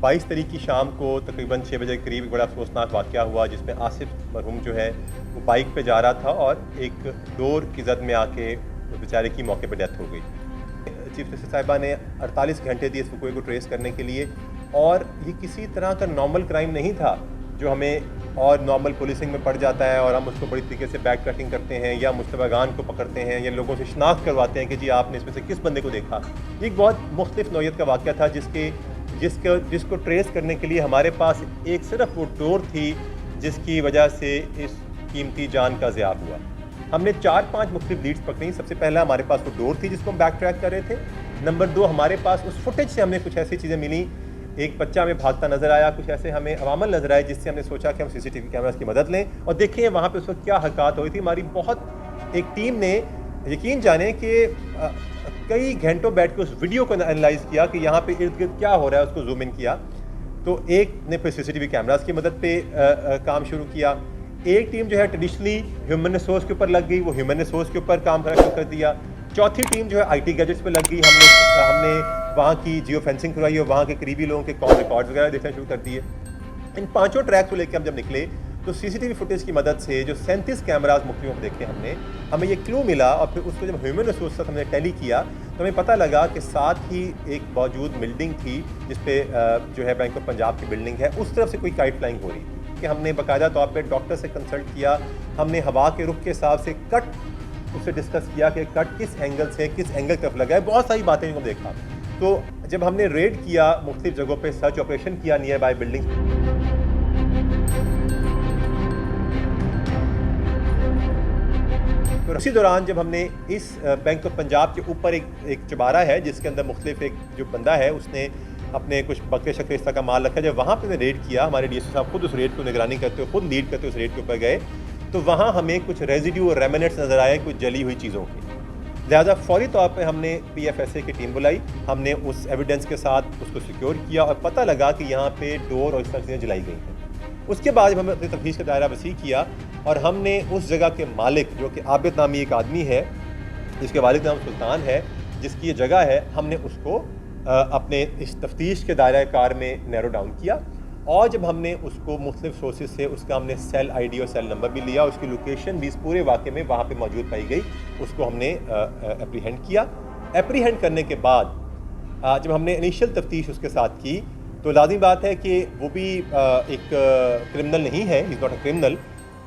22 तारीख की शाम को तकरीबन 6 बजे के करीब एक बड़ा अफसोसनाक वाक़या हुआ जिसमें आसिफ मरहूम जो है वो बाइक पे जा रहा था और एक डोर की जद में आके उस बेचारे की मौके पर डेथ हो गई। चीफ जस्टिस साहिबा ने 48 घंटे दिए इस वकूए को ट्रेस करने के लिए, और ये किसी तरह का नॉर्मल क्राइम नहीं था जो हमें और नॉर्मल पुलिसिंग में पड़ जाता है और हम उसको बड़ी तरीके से बैक ट्रैकिंग करते हैं या मुश्तबगान को पकड़ते हैं या लोगों से शनाख्त करवाते हैं कि जी आपने इसमें से किस बंदे को देखा। ये एक बहुत मुख्तलिफ नौइयत का वाक़या था जिसको ट्रेस करने के लिए हमारे पास एक सिर्फ वो डोर थी जिसकी वजह से इस कीमती जान का ज़िया हुआ। हमने 4-5 मुख्तलिफ लीड्स पकड़ी। सबसे पहला हमारे पास वो डोर थी जिसको हम बैक ट्रैक कर रहे थे। नंबर 2, हमारे पास उस फुटेज से हमें कुछ ऐसी चीज़ें मिली, एक बच्चा हमें भागता नजर आया, कुछ ऐसे हमें अवामल नजर आए जिससे हमने सोचा कि हम सीसीटीवी कैमरास की मदद लें और देखें वहाँ पे उस वक्त क्या हरकत हुई थी। हमारी बहुत एक टीम ने यकीन जाने कि कई घंटों बैठ के उस वीडियो को एनालाइज किया कि यहाँ पे इर्द गिर्द क्या हो रहा है, उसको जूम इन किया। तो एक ने फिर सीसीटीवी कैमरास की मदद पे काम शुरू किया। एक टीम जो है ट्रेडिशनली ह्यूमन रिसोर्स के ऊपर लग गई, वो ह्यूमन रिसोर्स के ऊपर काम करना शुरू कर दिया। चौथी टीम जो है आईटी गैजेट्स पे लग गई, हमने वहाँ की जियो फेंसिंग करवाई और वहाँ के करीबी लोगों के कॉल रिकॉर्ड्स वगैरह देखना शुरू कर दिए। इन 5 ट्रैक्स को लेकर हम जब निकले तो सीसीटीवी फुटेज की मदद से जो 37 कैमराज मुख्तलिफ देखे हमें ये क्लू मिला और फिर उसको जब ह्यूमन रिसोर्स तक हमने टैली किया तो हमें पता लगा कि साथ ही एक मौजूद बिल्डिंग थी जिसपे जो है बैंक ऑफ पंजाब की बिल्डिंग है, उस तरफ से कोई काइट फ्लाइंग हो रही थी। कि हमने बाकायदा तौर पर डॉक्टर से कंसल्ट किया, हमने हवा के रुख के हिसाब से कट उससे डिस्कस किया कि कट किस एंगल से किस एंगल तरफ लगा है, बहुत सारी बातें हमने देखा। तो जब हमने रेड किया मुख्तलिफ जगहों पे सर्च ऑपरेशन किया नियर बाय बिल्डिंग, तो उसी दौरान जब हमने इस बैंक ऑफ पंजाब के ऊपर एक चबारा है जिसके अंदर मुख्तलिफ एक जो बंदा है उसने अपने कुछ बकरे शकरे इस तरह का माल रखा, जब वहाँ पे रेड किया हमारे डीएसपी साहब खुद उस रेड को निगरानी करते हुए खुद लीड करते उस रेड के ऊपर गए तो वहाँ हमें कुछ रेजिड्यू और रेमिनेट्स नज़र आए कुछ जली हुई चीज़ों की। लिहाजा फौरी तौर पे हमने PFSA की टीम बुलाई, हमने उस एविडेंस के साथ उसको सिक्योर किया और पता लगा कि यहाँ पे डोर और इस तरह चीज़ें जलाई गई हैं। उसके बाद जब हमने अपनी तफ्तीश का दायरा वसी किया और हमने उस जगह के मालिक जो कि आबिद नामी एक आदमी है जिसके वालिद नाम सुल्तान है जिसकी ये जगह है, हमने उसको अपने इस तफ्तीश के दायरा कार में नैरो डाउन किया और जब हमने उसको मुख्तलिफ सोर्सेज से उसका हमने सेल ID और सेल नंबर भी लिया, उसकी लोकेशन भी इस पूरे वाक़े में वहाँ पे मौजूद पाई गई, उसको हमने एप्रीहेंड किया। एप्रीहेंड करने के बाद जब हमने इनिशियल तफ्तीश उसके साथ की तो लाज़मी बात है कि वो भी एक क्रिमिनल नहीं है, he is not a criminal,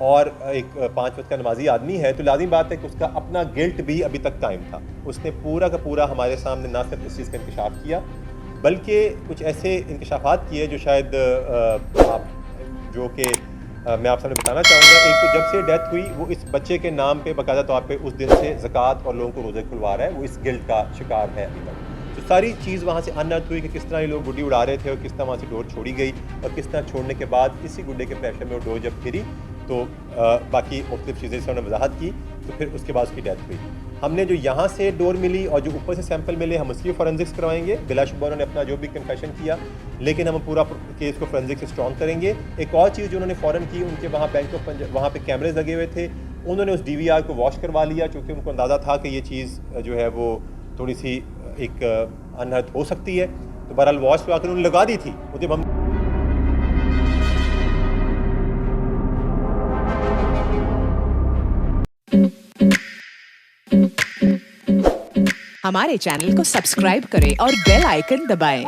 और एक 5 वक्त का नमाजी आदमी है, तो लाज़मी बात है कि उसका अपना गिल्ट भी अभी तक कायम था। उसने पूरा का पूरा हमारे सामने ना सिर्फ इस चीज़ का इंकशाफ किया बल्कि कुछ ऐसे इंकशाफात किए जो शायद जो कि मैं आप सामने बताना चाहूँगा। एक तो जब से डेथ हुई वो इस बच्चे के नाम पे बाकायदा तौर पे उस दिन से ज़कात और लोगों को रोज़े खुलवा रहा है, वो इस गिल्ट का शिकार है अभी तक। तो सारी चीज़ वहाँ से अनअर्थ हुई कि किस तरह ये लोग गुड्डी उड़ा रहे थे और किस तरह वहाँ से डोर छोड़ी गई और किस तरह छोड़ने के बाद इसी गुड्डे के प्रेशर में वो डोर जब फिरी तो बाकी मुख्तलिफ चीज़ें से उन्होंने वजाहत की तो फिर उसके बाद उसकी डेथ हुई। हमने जो यहाँ से डोर मिली और जो ऊपर से सैंपल मिले हम उसकी फॉरेंसिक्स करवाएंगे। बिलाशुबा उन्होंने अपना जो भी कन्फेशन किया, लेकिन हम पूरा केस को फॉरेंसिक्स से स्ट्रॉन्ग करेंगे। एक और चीज़ जो उन्होंने फ़ौरन की, उनके वहाँ बैंक ऑफ पंजाब वहाँ पे कैमरेज लगे हुए थे, उन्होंने उस DVR को वॉश करवा लिया क्योंकि उनको अंदाज़ा था कि ये चीज़ जो है वो थोड़ी सी एक अनहद हो सकती है। तो बहरहाल वॉश करवा कर उन्होंने लगा दी थी। जब हम हमारे चैनल को सब्सक्राइब करें और बेल आइकन दबाएं।